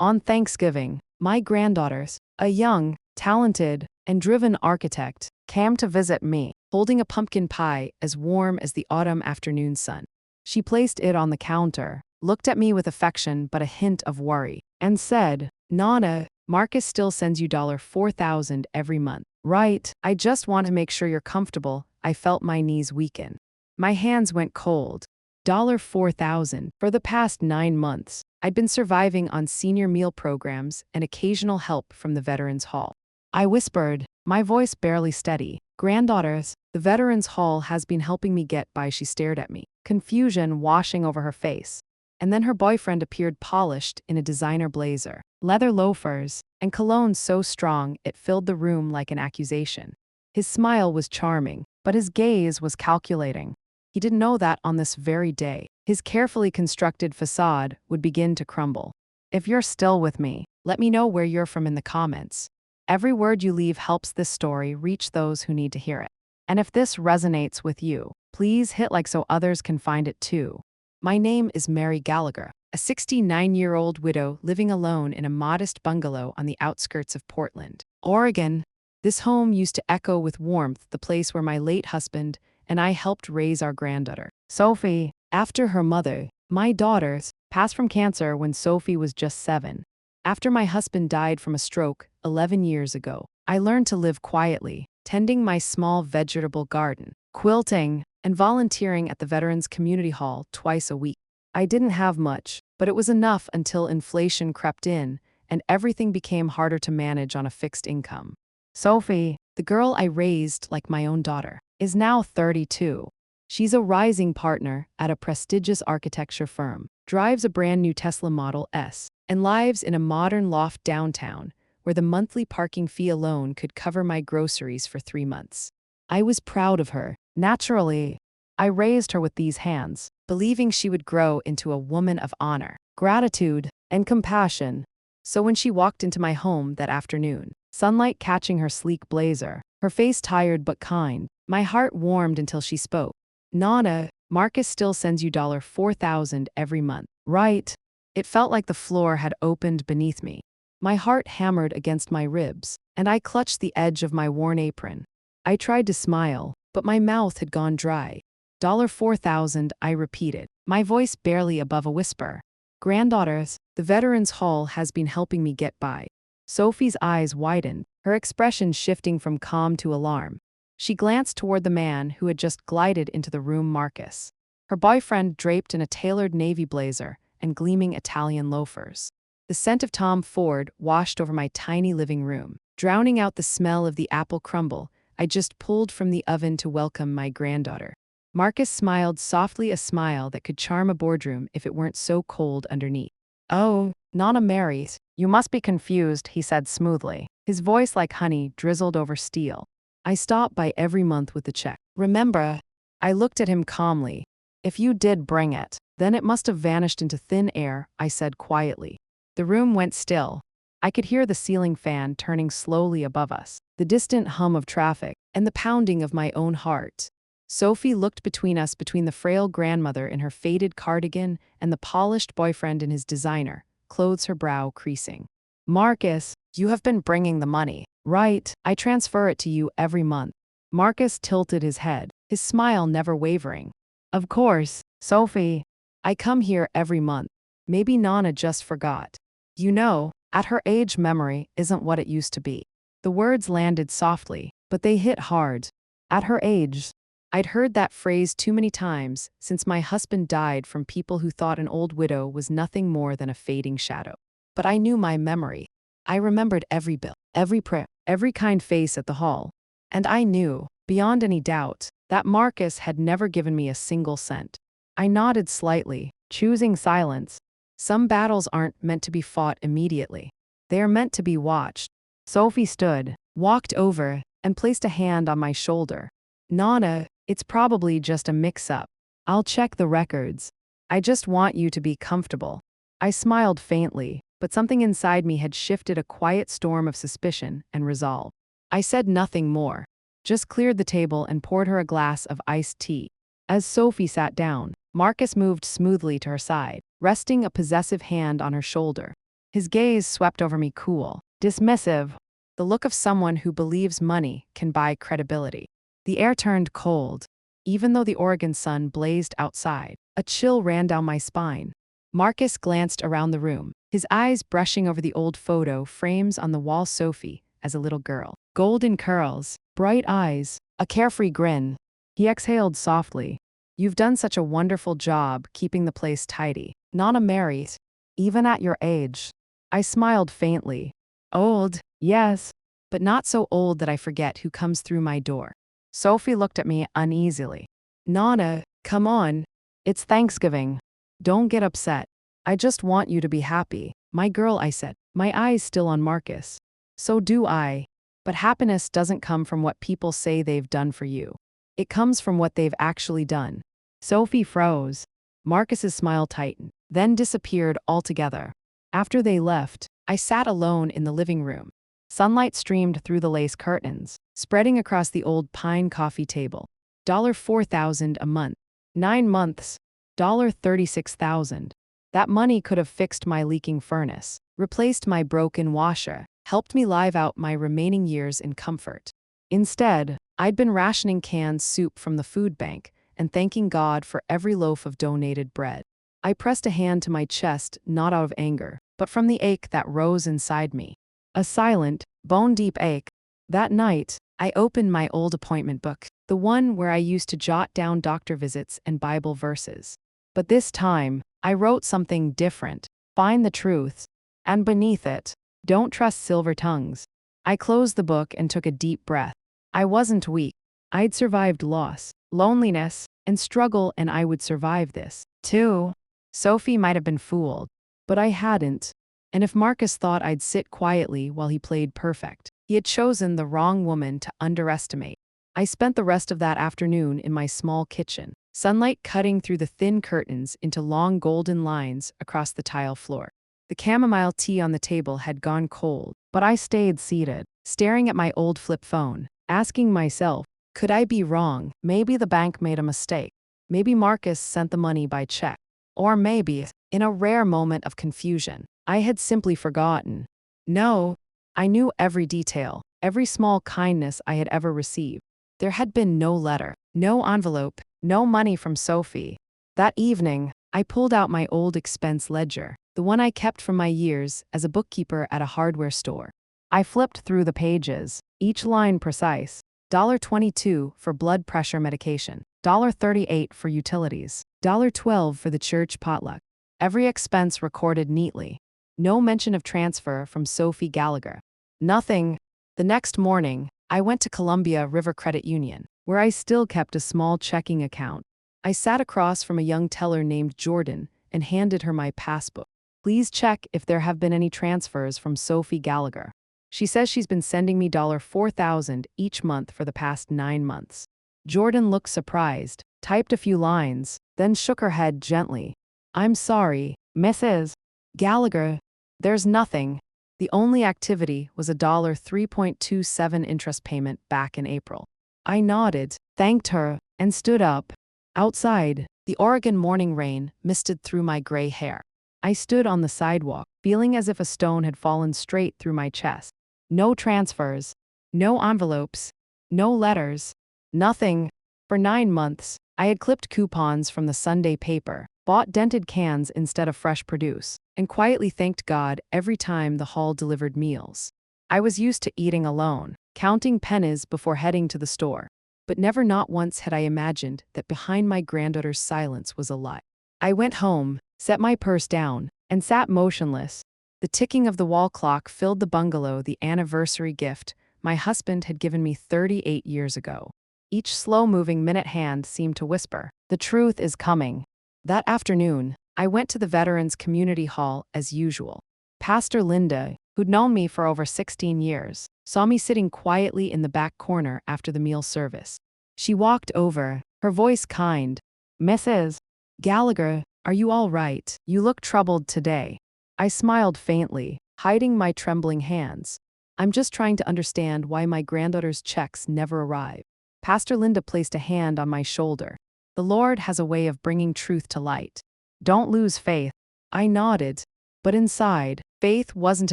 On Thanksgiving, my granddaughters, a young, talented, and driven architect, came to visit me, holding a pumpkin pie as warm as the autumn afternoon sun. She placed it on the counter, looked at me with affection but a hint of worry, and said, "Nana, Marcus still sends you $4,000 every month, right? I just want to make sure you're comfortable." I felt my knees weaken. My hands went cold. $4,000. For the past 9 months, I'd been surviving on senior meal programs and occasional help from the Veterans Hall. I whispered, my voice barely steady, "Granddaughters, the Veterans Hall has been helping me get by." She stared at me, confusion washing over her face. And then her boyfriend appeared, polished in a designer blazer, leather loafers, and cologne so strong it filled the room like an accusation. His smile was charming, but his gaze was calculating. He didn't know that on this very day, his carefully constructed facade would begin to crumble. If you're still with me, let me know where you're from in the comments. Every word you leave helps this story reach those who need to hear it. And if this resonates with you, please hit like so others can find it too. My name is Mary Gallagher, a 69-year-old widow living alone in a modest bungalow on the outskirts of Portland, Oregon. This home used to echo with warmth the place where my late husband and I helped raise our granddaughter, Sophie, after her mother, my daughters, passed from cancer when Sophie was just 7. After my husband died from a stroke 11 years ago, I learned to live quietly, tending my small vegetable garden, quilting, and volunteering at the Veterans Community Hall twice a week. I didn't have much, but it was enough until inflation crept in and everything became harder to manage on a fixed income. Sophie, the girl I raised like my own daughter, is now 32. She's a rising partner at a prestigious architecture firm, drives a brand new Tesla Model S, and lives in a modern loft downtown where the monthly parking fee alone could cover my groceries for 3 months. I was proud of her. Naturally, I raised her with these hands, believing she would grow into a woman of honor, gratitude, and compassion. So when she walked into my home that afternoon, sunlight catching her sleek blazer, her face tired but kind, my heart warmed until she spoke. "Nana, Marcus still sends you $4,000 every month, right?" It felt like the floor had opened beneath me. My heart hammered against my ribs, and I clutched the edge of my worn apron. I tried to smile, but my mouth had gone dry. $4,000, I repeated, my voice barely above a whisper. "Granddaughters, the Veterans Hall has been helping me get by." Sophie's eyes widened, her expression shifting from calm to alarm. She glanced toward the man who had just glided into the room, Marcus, her boyfriend draped in a tailored navy blazer and gleaming Italian loafers. The scent of Tom Ford washed over my tiny living room, drowning out the smell of the apple crumble I just pulled from the oven to welcome my granddaughter. Marcus smiled softly, a smile that could charm a boardroom if it weren't so cold underneath. "Oh, Nana Mary, you must be confused," he said smoothly, his voice like honey drizzled over steel. "I stop by every month with the check. Remember?" I looked at him calmly. "If you did bring it, then it must have vanished into thin air," I said quietly. The room went still. I could hear the ceiling fan turning slowly above us, the distant hum of traffic, and the pounding of my own heart. Sophie looked between us, between the frail grandmother in her faded cardigan and the polished boyfriend in his designer, clothes, her brow creasing. "Marcus, you have been bringing the money, right? I transfer it to you every month." Marcus tilted his head, his smile never wavering. "Of course, Sophie. I come here every month. Maybe Nana just forgot. You know, at her age memory isn't what it used to be." The words landed softly, but they hit hard. At her age. I'd heard that phrase too many times since my husband died from people who thought an old widow was nothing more than a fading shadow. But I knew my memory. I remembered every bill, every prayer, every kind face at the hall. And I knew, beyond any doubt, that Marcus had never given me a single cent. I nodded slightly, choosing silence. Some battles aren't meant to be fought immediately. They are meant to be watched. Sophie stood, walked over, and placed a hand on my shoulder. "Nana, it's probably just a mix-up. I'll check the records. I just want you to be comfortable." I smiled faintly, but something inside me had shifted, a quiet storm of suspicion and resolve. I said nothing more, just cleared the table and poured her a glass of iced tea. As Sophie sat down, Marcus moved smoothly to her side, resting a possessive hand on her shoulder. His gaze swept over me cool, dismissive, the look of someone who believes money can buy credibility. The air turned cold. Even though the Oregon sun blazed outside, a chill ran down my spine. Marcus glanced around the room, his eyes brushing over the old photo frames on the wall. Sophie, as a little girl. Golden curls, bright eyes, a carefree grin. He exhaled softly. You've done such a wonderful job keeping the place tidy. Nana married, even at your age. I smiled faintly. Old, yes, but not so old that I forget who comes through my door. Sophie looked at me uneasily. Nana, come on. It's Thanksgiving. Don't get upset. I just want you to be happy. My girl, I said, my eyes still on Marcus. So do I. But happiness doesn't come from what people say they've done for you. It comes from what they've actually done. Sophie froze. Marcus's smile tightened, then disappeared altogether. After they left, I sat alone in the living room. Sunlight streamed through the lace curtains, spreading across the old pine coffee table. $4,000 a month. 9 months. $36,000. That money could have fixed my leaking furnace, replaced my broken washer, helped me live out my remaining years in comfort. Instead, I'd been rationing canned soup from the food bank and thanking God for every loaf of donated bread. I pressed a hand to my chest, not out of anger, but from the ache that rose inside me. A silent, bone-deep ache. That night, I opened my old appointment book, the one where I used to jot down doctor visits and Bible verses. But this time, I wrote something different. Find the truth. And beneath it, don't trust silver tongues. I closed the book and took a deep breath. I wasn't weak. I'd survived loss, loneliness, and struggle, and I would survive this, too. Sophie might have been fooled, but I hadn't. And if Marcus thought I'd sit quietly while he played perfect, he had chosen the wrong woman to underestimate. I spent the rest of that afternoon in my small kitchen, sunlight cutting through the thin curtains into long golden lines across the tile floor. The chamomile tea on the table had gone cold, but I stayed seated, staring at my old flip phone, asking myself, could I be wrong? Maybe the bank made a mistake. Maybe Marcus sent the money by check. Or maybe, in a rare moment of confusion, I had simply forgotten. No, I knew every detail, every small kindness I had ever received. There had been no letter, no envelope, no money from Sophie. That evening, I pulled out my old expense ledger, the one I kept from my years as a bookkeeper at a hardware store. I flipped through the pages, each line precise. $22 for blood pressure medication, $38 for utilities, $12 for the church potluck. Every expense recorded neatly. No mention of transfer from Sophie Gallagher. Nothing. The next morning, I went to Columbia River Credit Union, where I still kept a small checking account. I sat across from a young teller named Jordan and handed her my passbook. Please check if there have been any transfers from Sophie Gallagher. She says she's been sending me $4,000 each month for the past 9 months. Jordan looked surprised, typed a few lines, then shook her head gently. I'm sorry, Mrs. Gallagher. There's nothing. The only activity was a $3.27 interest payment back in April. I nodded, thanked her, and stood up. Outside, the Oregon morning rain misted through my gray hair. I stood on the sidewalk, feeling as if a stone had fallen straight through my chest. No transfers, no envelopes, no letters, nothing. For 9 months, I had clipped coupons from the Sunday paper, bought dented cans instead of fresh produce, and quietly thanked God every time the hall delivered meals. I was used to eating alone, counting pennies before heading to the store, but never not once had I imagined that behind my granddaughter's silence was a lie. I went home, set my purse down, and sat motionless. The ticking of the wall clock filled the bungalow, the anniversary gift my husband had given me 38 years ago. Each slow-moving minute hand seemed to whisper, the truth is coming. That afternoon, I went to the Veterans Community Hall as usual. Pastor Linda, who'd known me for over 16 years, saw me sitting quietly in the back corner after the meal service. She walked over, her voice kind. Mrs. Gallagher, are you all right? You look troubled today. I smiled faintly, hiding my trembling hands. I'm just trying to understand why my granddaughter's checks never arrive. Pastor Linda placed a hand on my shoulder. The Lord has a way of bringing truth to light. Don't lose faith. I nodded, but inside, Faith wasn't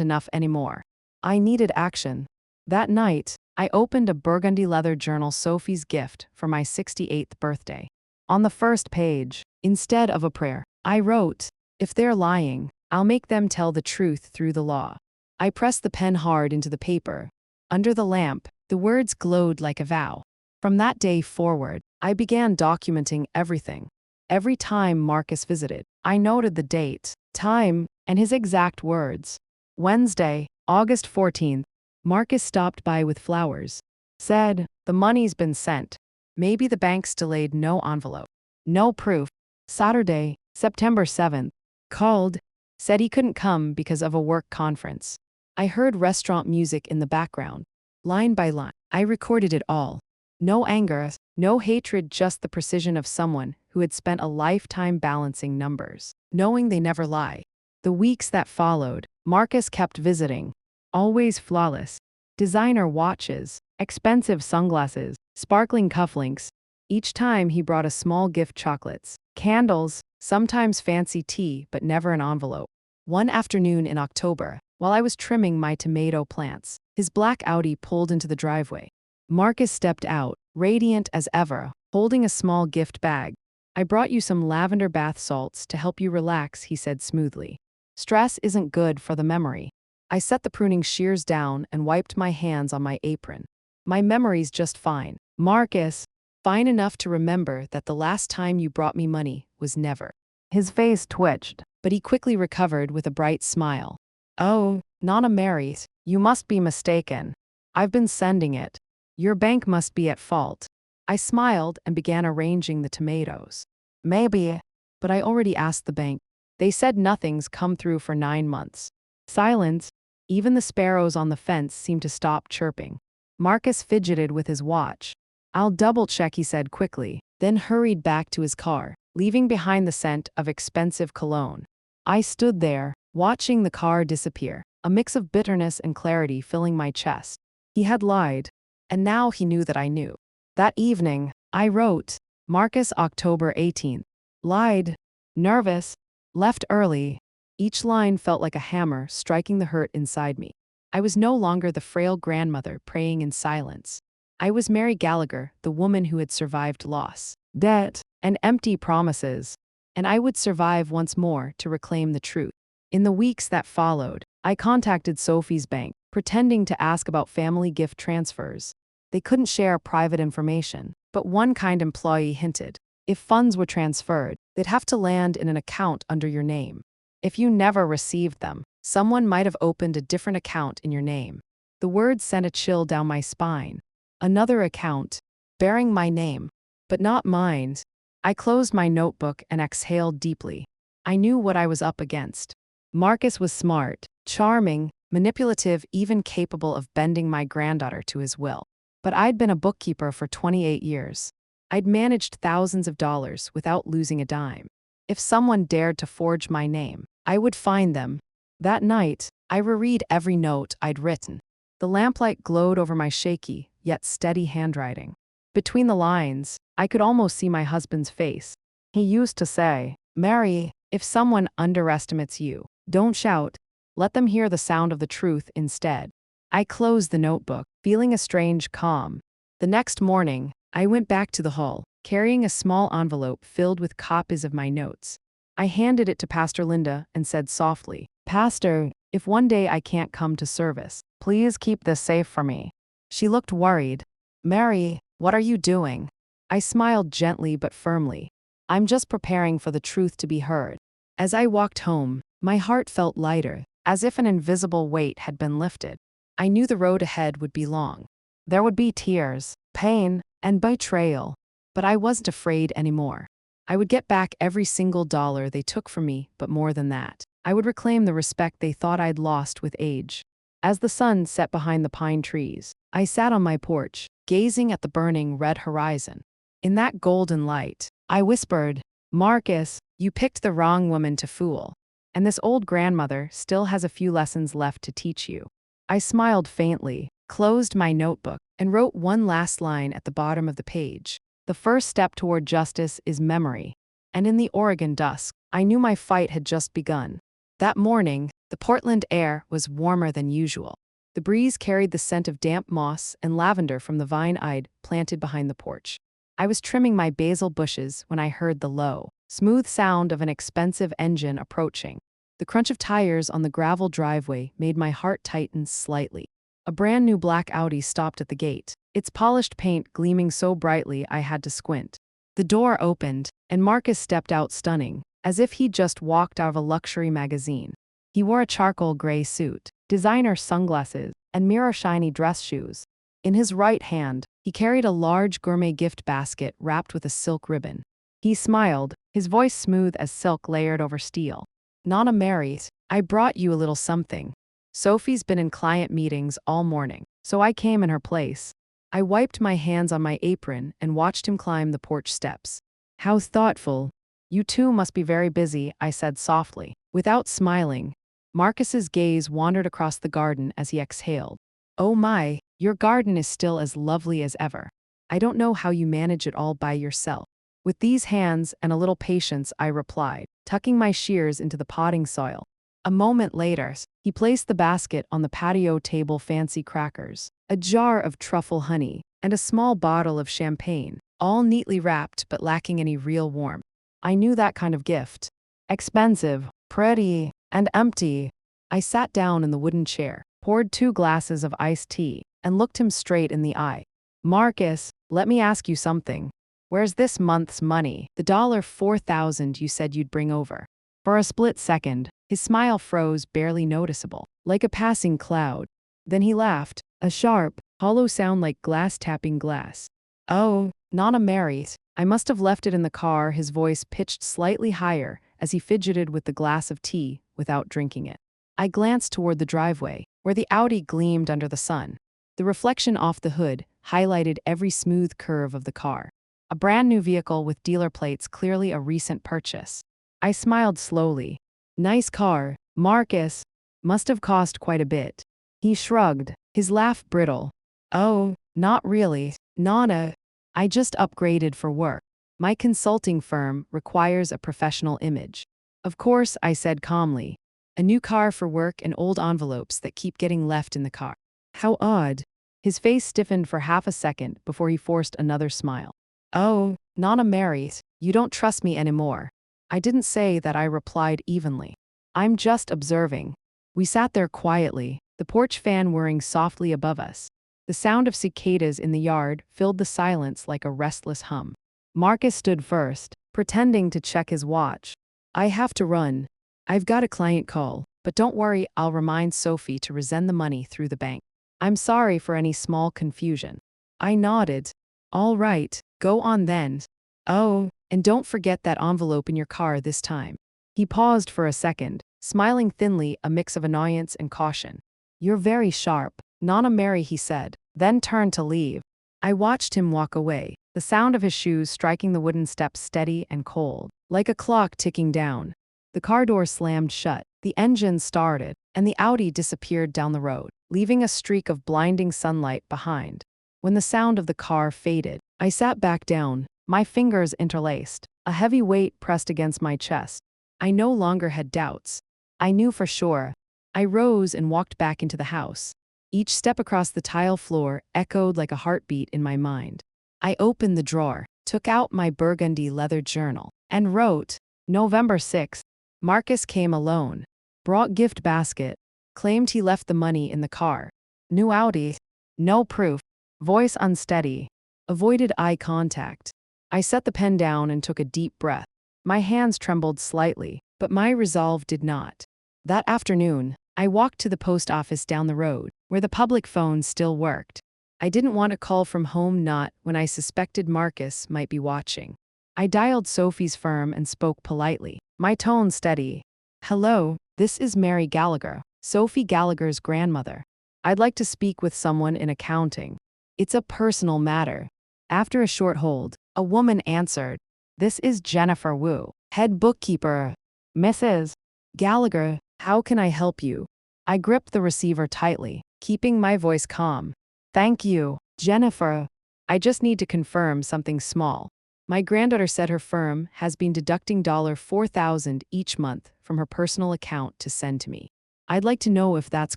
enough anymore. I needed action. That night, I opened a burgundy leather journal, Sophie's gift for my 68th birthday. On the first page, instead of a prayer, I wrote, "If they're lying, I'll make them tell the truth through the law." I pressed the pen hard into the paper. Under the lamp, the words glowed like a vow. From that day forward, I began documenting everything. Every time Marcus visited, I noted the date, time, and his exact words. Wednesday, August 14th, Marcus stopped by with flowers. Said, "The money's been sent. Maybe the bank's delayed, no envelope. No proof." Saturday, September 7th, called. Said he couldn't come because of a work conference. I heard restaurant music in the background. Line by line, I recorded it all. No anger, no hatred, just the precision of someone who had spent a lifetime balancing numbers, knowing they never lie. The weeks that followed, Marcus kept visiting. Always flawless. Designer watches, expensive sunglasses, sparkling cufflinks. Each time he brought a small gift: chocolates, candles, sometimes fancy tea, but never an envelope. One afternoon in October, while I was trimming my tomato plants, his black Audi pulled into the driveway. Marcus stepped out, radiant as ever, holding a small gift bag. "I brought you some lavender bath salts to help you relax," he said smoothly. "Stress isn't good for the memory." I set the pruning shears down and wiped my hands on my apron. "My memory's just fine, Marcus. Fine enough to remember that the last time you brought me money was never." His face twitched, but he quickly recovered with a bright smile. "Oh, Nana Mary's, you must be mistaken. I've been sending it. Your bank must be at fault." I smiled and began arranging the tomatoes. "Maybe, but I already asked the bank. They said nothing's come through for 9 months." Silence. Even the sparrows on the fence seemed to stop chirping. Marcus fidgeted with his watch. "I'll double-check," he said quickly, then hurried back to his car, leaving behind the scent of expensive cologne. I stood there, watching the car disappear, a mix of bitterness and clarity filling my chest. He had lied, and now he knew that I knew. That evening, I wrote, Marcus, October 18th. Lied. Nervous. Left early. Each line felt like a hammer striking the hurt inside me. I was no longer the frail grandmother praying in silence. I was Mary Gallagher, the woman who had survived loss, debt, and empty promises. And I would survive once more to reclaim the truth. In the weeks that followed, I contacted Sophie's bank, pretending to ask about family gift transfers. They couldn't share private information, but one kind employee hinted, if funds were transferred, they'd have to land in an account under your name. If you never received them, someone might have opened a different account in your name. The words sent a chill down my spine. Another account, bearing my name, but not mine. I closed my notebook and exhaled deeply. I knew what I was up against. Marcus was smart, charming, manipulative, even capable of bending my granddaughter to his will. But I'd been a bookkeeper for 28 years. I'd managed thousands of dollars without losing a dime. If someone dared to forge my name, I would find them. That night, I reread every note I'd written. The lamplight glowed over my shaky, yet steady handwriting. Between the lines, I could almost see my husband's face. He used to say, "Mary, if someone underestimates you, don't shout. Let them hear the sound of the truth instead." I closed the notebook, feeling a strange calm. The next morning, I went back to the hall, carrying a small envelope filled with copies of my notes. I handed it to Pastor Linda and said softly, "Pastor, if one day I can't come to service, please keep this safe for me." She looked worried. "Mary, what are you doing?" I smiled gently but firmly. "I'm just preparing for the truth to be heard." As I walked home, my heart felt lighter, as if an invisible weight had been lifted. I knew the road ahead would be long. There would be tears, pain, and betrayal. But I wasn't afraid anymore. I would get back every single dollar they took from me, but more than that, I would reclaim the respect they thought I'd lost with age. As the sun set behind the pine trees, I sat on my porch, gazing at the burning red horizon. In that golden light, I whispered, "Marcus, you picked the wrong woman to fool. And this old grandmother still has a few lessons left to teach you." I smiled faintly, closed my notebook, and wrote one last line at the bottom of the page. "The first step toward justice is memory." And in the Oregon dusk, I knew my fight had just begun. That morning, The Portland air was warmer than usual. The breeze carried the scent of damp moss and lavender from the vine I'd planted behind the porch. I was trimming my basil bushes when I heard the low, smooth sound of an expensive engine approaching. The crunch of tires on the gravel driveway made my heart tighten slightly. A brand new black Audi stopped at the gate, its polished paint gleaming so brightly I had to squint. The door opened, and Marcus stepped out stunning, as if he'd just walked out of a luxury magazine. He wore a charcoal gray suit, designer sunglasses, and mirror-shiny dress shoes. In his right hand, he carried a large gourmet gift basket wrapped with a silk ribbon. He smiled, his voice smooth as silk layered over steel. "Nonna Mary, I brought you a little something. Sophie's been in client meetings all morning, so I came in her place." I wiped my hands on my apron and watched him climb the porch steps. "How thoughtful. You two must be very busy," I said softly. Without smiling, Marcus's gaze wandered across the garden as he exhaled. "Oh my, your garden is still as lovely as ever. I don't know how you manage it all by yourself." "With these hands and a little patience," I replied, tucking my shears into the potting soil. A moment later, he placed the basket on the patio table. Fancy crackers, a jar of truffle honey, and a small bottle of champagne, all neatly wrapped but lacking any real warmth. I knew that kind of gift. Expensive, pretty, and empty. I sat down in the wooden chair, poured 2 glasses of iced tea, and looked him straight in the eye. "Marcus, let me ask you something. Where's this month's money, the $4,000 you said you'd bring over?" For a split second, his smile froze, barely noticeable, like a passing cloud. Then he laughed, a sharp, hollow sound like glass tapping glass. "Oh, Nonna Mary, I must have left it in the car." His voice pitched slightly higher as he fidgeted with the glass of tea without drinking it. I glanced toward the driveway, where the Audi gleamed under the sun. The reflection off the hood highlighted every smooth curve of the car. A brand new vehicle with dealer plates, clearly a recent purchase. I smiled slowly. "Nice car, Marcus. Must have cost quite a bit." He shrugged, his laugh brittle. "Oh, not really, Nonna. I just upgraded for work. My consulting firm requires a professional image." "Of course," I said calmly. "A new car for work and old envelopes that keep getting left in the car. How odd." His face stiffened for half a second before he forced another smile. "Oh, Nonna Mary, you don't trust me anymore." I didn't say that, I replied evenly. "I'm just observing." We sat there quietly, the porch fan whirring softly above us. The sound of cicadas in the yard filled the silence like a restless hum. Marcus stood first, pretending to check his watch. "I have to run. I've got a client call, but don't worry, I'll remind Sophie to resend the money through the bank. I'm sorry for any small confusion." I nodded. "All right, go on then. Oh, and don't forget that envelope in your car this time." He paused for a second, smiling thinly, a mix of annoyance and caution. "You're very sharp, Nonna Mary," he said, then turned to leave. I watched him walk away, the sound of his shoes striking the wooden steps steady and cold, like a clock ticking down. The car door slammed shut, the engine started, and the Audi disappeared down the road, leaving a streak of blinding sunlight behind. When the sound of the car faded, I sat back down, my fingers interlaced, a heavy weight pressed against my chest. I no longer had doubts. I knew for sure. I rose and walked back into the house. Each step across the tile floor echoed like a heartbeat in my mind. I opened the drawer, took out my burgundy leather journal, and wrote, November 6th. Marcus came alone. Brought gift basket. Claimed he left the money in the car. New Audi. No proof. Voice unsteady. Avoided eye contact. I set the pen down and took a deep breath. My hands trembled slightly, but my resolve did not. That afternoon, I walked to the post office down the road, where the public phone still worked. I didn't want a call from home, not when I suspected Marcus might be watching. I dialed Sophie's firm and spoke politely, my tone steady. "Hello, this is Mary Gallagher, Sophie Gallagher's grandmother. I'd like to speak with someone in accounting. It's a personal matter." After a short hold, a woman answered. "This is Jennifer Wu, head bookkeeper. Mrs. Gallagher, how can I help you?" I gripped the receiver tightly, keeping my voice calm. "Thank you, Jennifer. I just need to confirm something small. My granddaughter said her firm has been deducting $4,000 each month from her personal account to send to me. I'd like to know if that's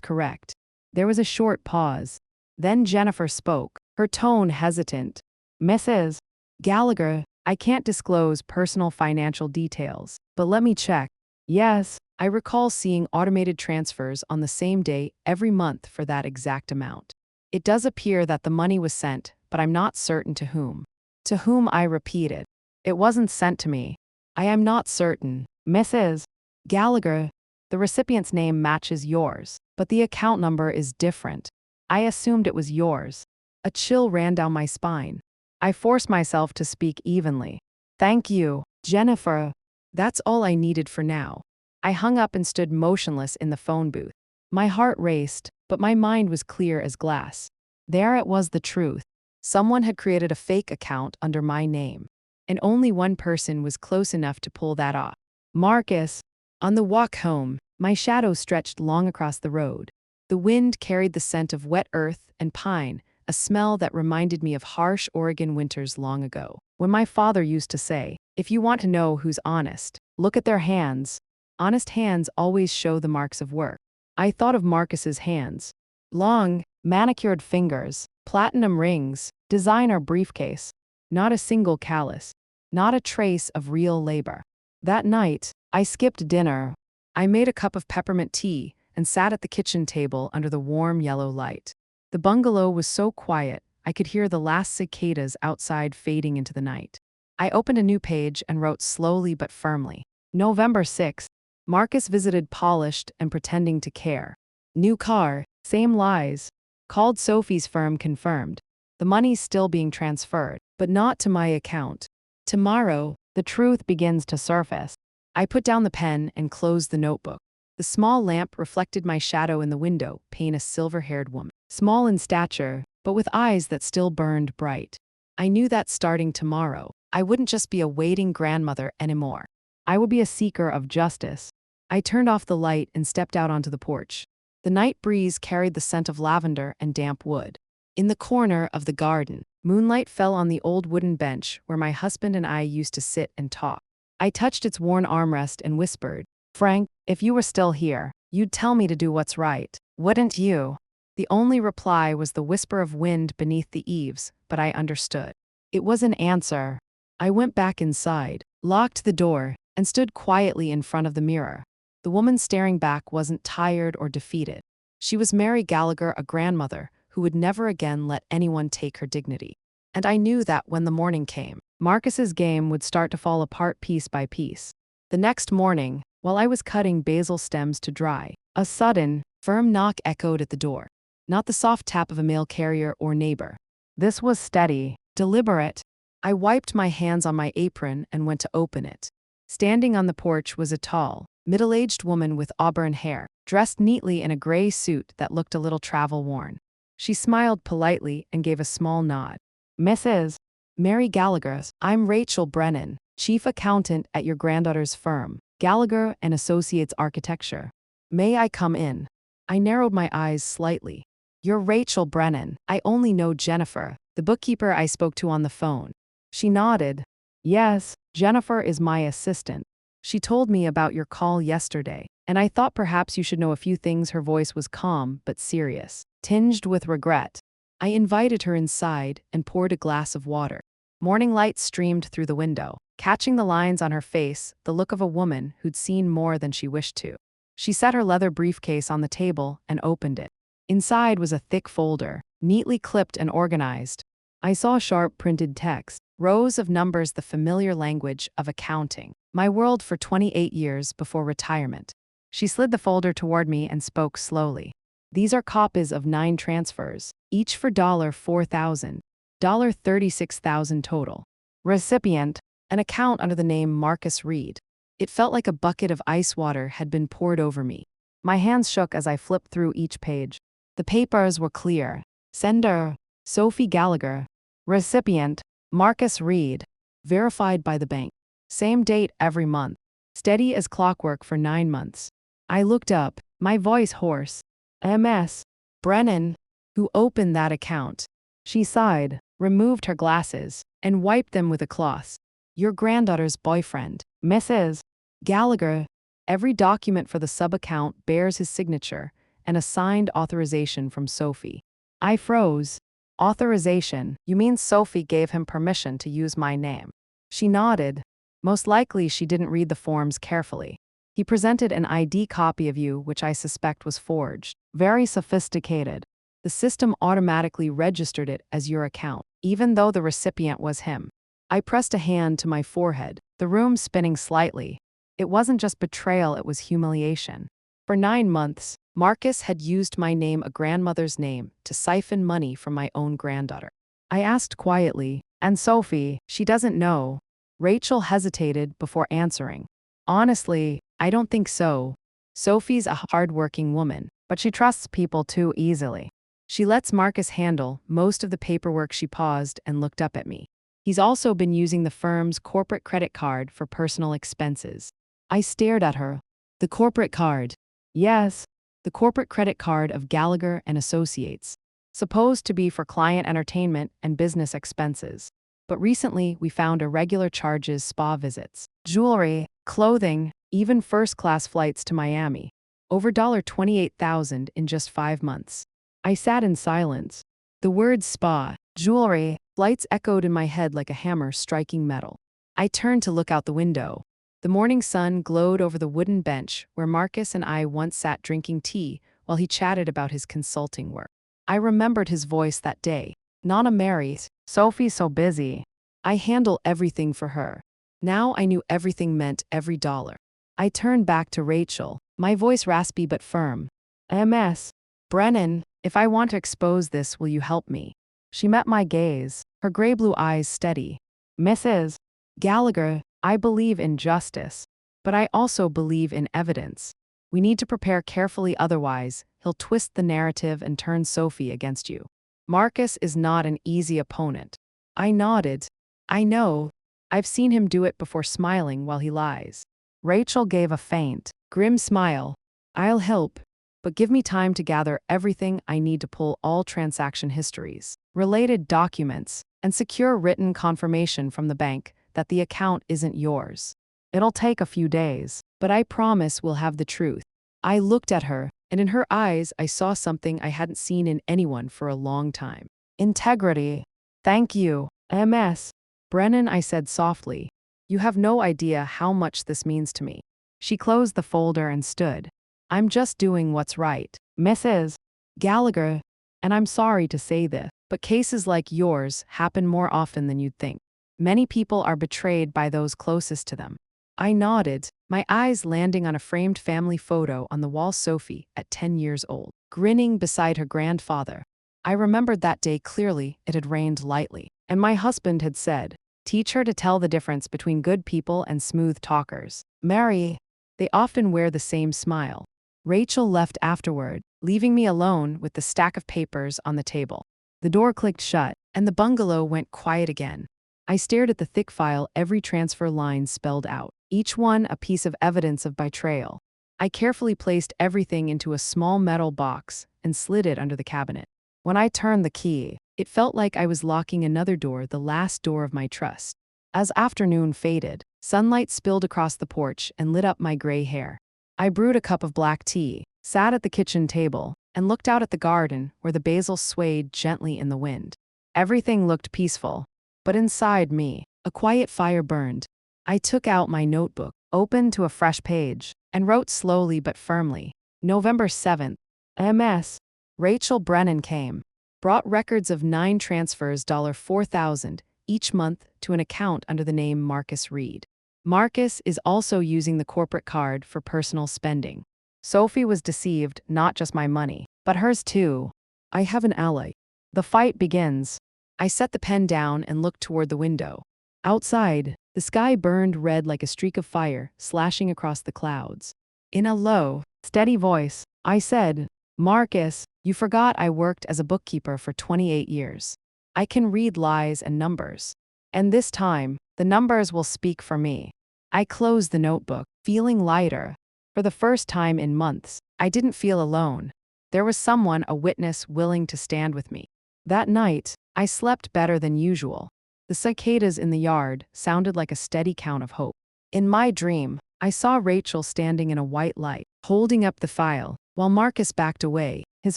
correct. There was a short pause. Then Jennifer spoke, her tone hesitant. Mrs. Gallagher, I can't disclose personal financial details, but let me check. Yes, I recall seeing automated transfers on the same day every month for that exact amount. It does appear that the money was sent, but I'm not certain to whom. To whom, I repeated. It wasn't sent to me. I am not certain. Mrs. Gallagher, the recipient's name matches yours, but the account number is different. I assumed it was yours. A chill ran down my spine. I forced myself to speak evenly. Thank you, Jennifer. That's all I needed for now. I hung up and stood motionless in the phone booth. My heart raced, but my mind was clear as glass. There it was, the truth. Someone had created a fake account under my name, and only one person was close enough to pull that off. Marcus. On the walk home, my shadow stretched long across the road. The wind carried the scent of wet earth and pine, a smell that reminded me of harsh Oregon winters long ago, when my father used to say, if you want to know who's honest, look at their hands. Honest hands always show the marks of work. I thought of Marcus's hands. Long, manicured fingers, platinum rings, designer briefcase. Not a single callus. Not a trace of real labor. That night, I skipped dinner. I made a cup of peppermint tea and sat at the kitchen table under the warm yellow light. The bungalow was so quiet, I could hear the last cicadas outside fading into the night. I opened a new page and wrote slowly but firmly. November 6th. Marcus visited, polished and pretending to care. New car, same lies. Called Sophie's firm, confirmed. The money's still being transferred, but not to my account. Tomorrow, the truth begins to surface. I put down the pen and closed the notebook. The small lamp reflected my shadow in the window, paint a silver-haired woman. Small in stature, but with eyes that still burned bright. I knew that starting tomorrow, I wouldn't just be a waiting grandmother anymore. I would be a seeker of justice. I turned off the light and stepped out onto the porch. The night breeze carried the scent of lavender and damp wood. In the corner of the garden, moonlight fell on the old wooden bench where my husband and I used to sit and talk. I touched its worn armrest and whispered, Frank, if you were still here, you'd tell me to do what's right, wouldn't you? The only reply was the whisper of wind beneath the eaves, but I understood. It was an answer. I went back inside, locked the door, and stood quietly in front of the mirror. The woman staring back wasn't tired or defeated. She was Mary Gallagher, a grandmother who would never again let anyone take her dignity. And I knew that when the morning came, Marcus's game would start to fall apart piece by piece. The next morning, while I was cutting basil stems to dry, a sudden, firm knock echoed at the door. Not the soft tap of a mail carrier or neighbor. This was steady, deliberate. I wiped my hands on my apron and went to open it. Standing on the porch was a tall, middle-aged woman with auburn hair, dressed neatly in a gray suit that looked a little travel-worn. She smiled politely and gave a small nod. Mrs. Mary Gallagher, I'm Rachel Brennan, chief accountant at your granddaughter's firm, Gallagher and Associates Architecture. May I come in? I narrowed my eyes slightly. You're Rachel Brennan. I only know Jennifer, the bookkeeper I spoke to on the phone. She nodded. Yes, Jennifer is my assistant. She told me about your call yesterday, and I thought perhaps you should know a few things. Her voice was calm but serious, tinged with regret. I invited her inside and poured a glass of water. Morning light streamed through the window, catching the lines on her face, the look of a woman who'd seen more than she wished to. She set her leather briefcase on the table and opened it. Inside was a thick folder, neatly clipped and organized. I saw sharp printed text, rows of numbers, the familiar language of accounting, my world for 28 years before retirement. She slid the folder toward me and spoke slowly. These are copies of 9 transfers, each for $4,000, $36,000 total. Recipient, an account under the name Marcus Reed. It felt like a bucket of ice water had been poured over me. My hands shook as I flipped through each page. The papers were clear. Sender, Sophie Gallagher. Recipient, Marcus Reed. Verified by the bank. Same date every month. Steady as clockwork for 9 months. I looked up, my voice hoarse. MS. Brennan. Who opened that account? She sighed, removed her glasses, and wiped them with a cloth. Your granddaughter's boyfriend, Mrs. Gallagher. Every document for the sub-account bears his signature and a signed authorization from Sophie. I froze. Authorization? You mean Sophie gave him permission to use my name? She nodded. Most likely she didn't read the forms carefully. He presented an ID copy of you, which I suspect was forged. Very sophisticated. The system automatically registered it as your account, even though the recipient was him. I pressed a hand to my forehead, the room spinning slightly. It wasn't just betrayal, it was humiliation. For 9 months, Marcus had used my name, a grandmother's name, to siphon money from my own granddaughter. I asked quietly, and Sophie, she doesn't know. Rachel hesitated before answering. Honestly, I don't think so. Sophie's a hard-working woman, but she trusts people too easily. She lets Marcus handle most of the paperwork. She paused and looked up at me. He's also been using the firm's corporate credit card for personal expenses. I stared at her. The corporate card? Yes, the corporate credit card of Gallagher and Associates. Supposed to be for client entertainment and business expenses. But recently we found irregular charges, spa visits, jewelry, clothing, even first-class flights to Miami. Over $28,000 in just 5 months. I sat in silence. The words spa, jewelry, flights echoed in my head like a hammer striking metal. I turned to look out the window. The morning sun glowed over the wooden bench where Marcus and I once sat drinking tea while he chatted about his consulting work. I remembered his voice that day. Nana Mary's, Sophie's so busy. I handle everything for her. Now I knew everything meant every dollar. I turned back to Rachel, my voice raspy but firm. MS. Brennan, if I want to expose this, will you help me? She met my gaze, her gray-blue eyes steady. Mrs. Gallagher, I believe in justice, but I also believe in evidence. We need to prepare carefully, otherwise, he'll twist the narrative and turn Sophie against you. Marcus is not an easy opponent. I nodded. I know. I've seen him do it before, smiling while he lies. Rachel gave a faint, grim smile. I'll help, but give me time to gather everything I need to pull all transaction histories, related documents, and secure written confirmation from the bank that the account isn't yours. It'll take a few days, but I promise we'll have the truth. I looked at her, and in her eyes I saw something I hadn't seen in anyone for a long time. Integrity. Thank you, MS. Brennan, I said softly. You have no idea how much this means to me. She closed the folder and stood. I'm just doing what's right, Mrs. Gallagher. And I'm sorry to say this, but cases like yours happen more often than you'd think. Many people are betrayed by those closest to them. I nodded, my eyes landing on a framed family photo on the wall. Sophie, at 10 years old, grinning beside her grandfather. I remembered that day clearly. It had rained lightly, and my husband had said, teach her to tell the difference between good people and smooth talkers. Mary. They often wear the same smile. Rachel left afterward, leaving me alone with the stack of papers on the table. The door clicked shut, and the bungalow went quiet again. I stared at the thick file, every transfer line spelled out, each one a piece of evidence of betrayal. I carefully placed everything into a small metal box and slid it under the cabinet. When I turned the key, it felt like I was locking another door, the last door of my trust. As afternoon faded, sunlight spilled across the porch and lit up my gray hair. I brewed a cup of black tea, sat at the kitchen table, and looked out at the garden where the basil swayed gently in the wind. Everything looked peaceful, but inside me, a quiet fire burned. I took out my notebook, opened to a fresh page, and wrote slowly but firmly. November 7th. MS. Rachel Brennan came. Brought records of 9 transfers, $4,000 each month to an account under the name Marcus Reed. Marcus is also using the corporate card for personal spending. Sophie was deceived, not just my money, but hers too. I have an ally. The fight begins. I set the pen down and looked toward the window. Outside, the sky burned red like a streak of fire, slashing across the clouds. In a low, steady voice, I said, Marcus, you forgot I worked as a bookkeeper for 28 years. I can read lies and numbers. And this time, the numbers will speak for me. I closed the notebook, feeling lighter. For the first time in months, I didn't feel alone. There was someone, a witness, willing to stand with me. That night, I slept better than usual. The cicadas in the yard sounded like a steady count of hope. In my dream, I saw Rachel standing in a white light, holding up the file, while Marcus backed away, his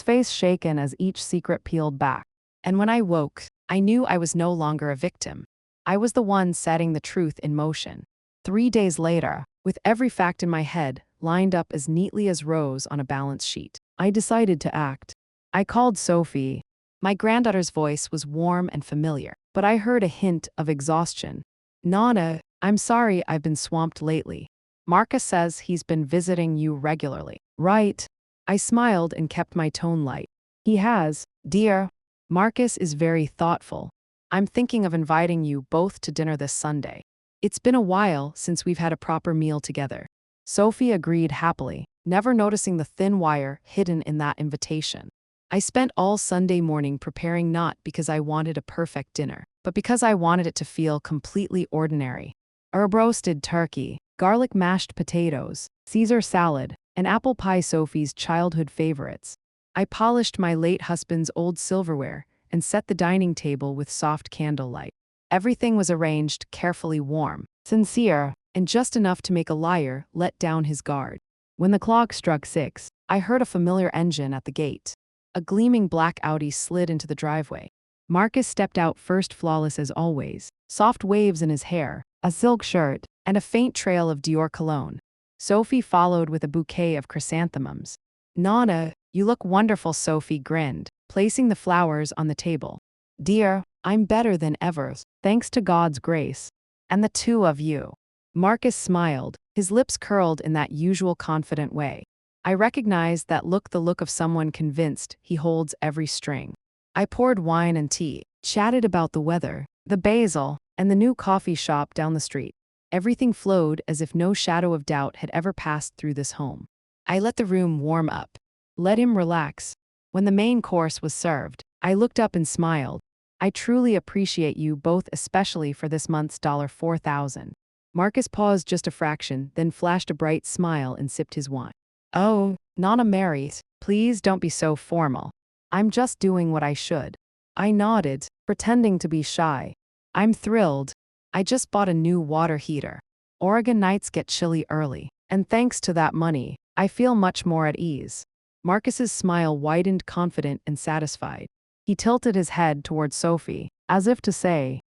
face shaken as each secret peeled back. And when I woke, I knew I was no longer a victim. I was the one setting the truth in motion. 3 days later, with every fact in my head lined up as neatly as rows on a balance sheet, I decided to act. I called Sophie. My granddaughter's voice was warm and familiar, but I heard a hint of exhaustion. Nana, I'm sorry I've been swamped lately. Marcus says he's been visiting you regularly. Right. I smiled and kept my tone light. He has, dear. Marcus is very thoughtful. I'm thinking of inviting you both to dinner this Sunday. It's been a while since we've had a proper meal together. Sophie agreed happily, never noticing the thin wire hidden in that invitation. I spent all Sunday morning preparing not because I wanted a perfect dinner, but because I wanted it to feel completely ordinary. Herb-roasted turkey, garlic mashed potatoes, Caesar salad, and apple pie, Sophie's childhood favorites. I polished my late husband's old silverware and set the dining table with soft candlelight. Everything was arranged carefully, warm, sincere, and just enough to make a liar let down his guard. When the clock struck 6, I heard a familiar engine at the gate. A gleaming black Audi slid into the driveway. Marcus stepped out first, flawless as always, soft waves in his hair, a silk shirt, and a faint trail of Dior cologne. Sophie followed with a bouquet of chrysanthemums. Nana, you look wonderful, Sophie grinned, placing the flowers on the table. Dear, I'm better than ever, thanks to God's grace. And the two of you. Marcus smiled, his lips curled in that usual confident way. I recognized that look, the look of someone convinced he holds every string. I poured wine and tea, chatted about the weather, the basil, and the new coffee shop down the street. Everything flowed as if no shadow of doubt had ever passed through this home. I let the room warm up, let him relax. When the main course was served, I looked up and smiled. I truly appreciate you both, especially for this month's $4,000. Marcus paused just a fraction, then flashed a bright smile and sipped his wine. Oh, Nana Mary, please don't be so formal. I'm just doing what I should. I nodded, pretending to be shy. I'm thrilled. I just bought a new water heater. Oregon nights get chilly early, and thanks to that money, I feel much more at ease. Marcus's smile widened, confident and satisfied. He tilted his head toward Sophie, as if to say,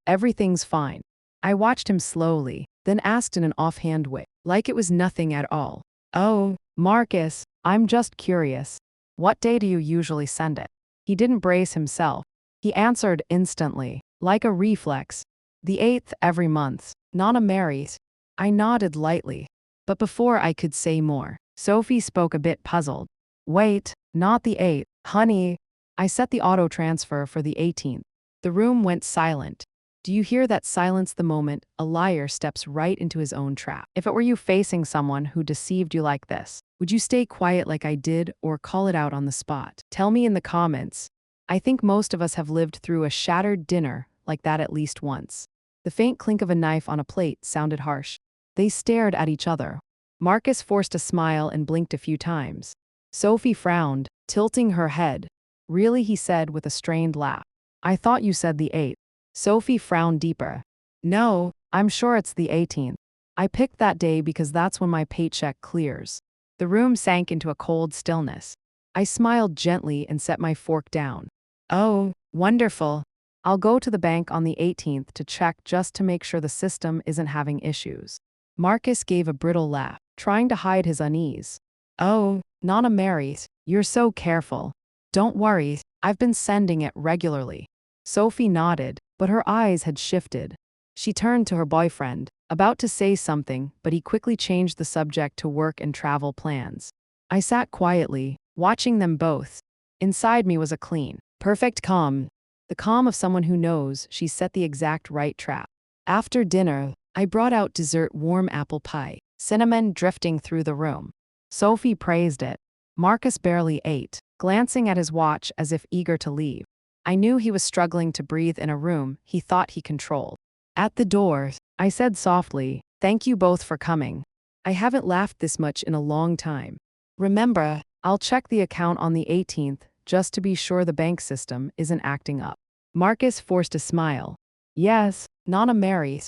everything's fine. I watched him slowly, then asked in an offhand way, like it was nothing at all. Oh, Marcus, I'm just curious. What day do you usually send it? He didn't brace himself. He answered instantly, like a reflex. The 8th every month, Nana Mary. I nodded lightly. But before I could say more, Sophie spoke, a bit puzzled. Wait, not the 8th, honey. I set the auto transfer for the 18th. The room went silent. Do you hear that silence? The moment a liar steps right into his own trap? If it were you facing someone who deceived you like this, would you stay quiet like I did or call it out on the spot? Tell me in the comments. I think most of us have lived through a shattered dinner like that at least once. The faint clink of a knife on a plate sounded harsh. They stared at each other. Marcus forced a smile and blinked a few times. Sophie frowned, tilting her head. Really, he said with a strained laugh. I thought you said the 8th. Sophie frowned deeper. No, I'm sure it's the 18th. I picked that day because that's when my paycheck clears. The room sank into a cold stillness. I smiled gently and set my fork down. Oh, wonderful. I'll go to the bank on the 18th to check just to make sure the system isn't having issues. Marcus gave a brittle laugh, trying to hide his unease. Oh, Nana Mary, you're so careful. Don't worry, I've been sending it regularly. Sophie nodded, but her eyes had shifted. She turned to her boyfriend, about to say something, but he quickly changed the subject to work and travel plans. I sat quietly, watching them both. Inside me was a clean, perfect calm. The calm of someone who knows she set the exact right trap. After dinner, I brought out dessert, warm apple pie, cinnamon drifting through the room. Sophie praised it. Marcus barely ate, glancing at his watch as if eager to leave. I knew he was struggling to breathe in a room he thought he controlled. At the door, I said softly, "Thank you both for coming. I haven't laughed this much in a long time. Remember, I'll check the account on the 18th just to be sure the bank system isn't acting up." Marcus forced a smile. Yes, Nana Mary.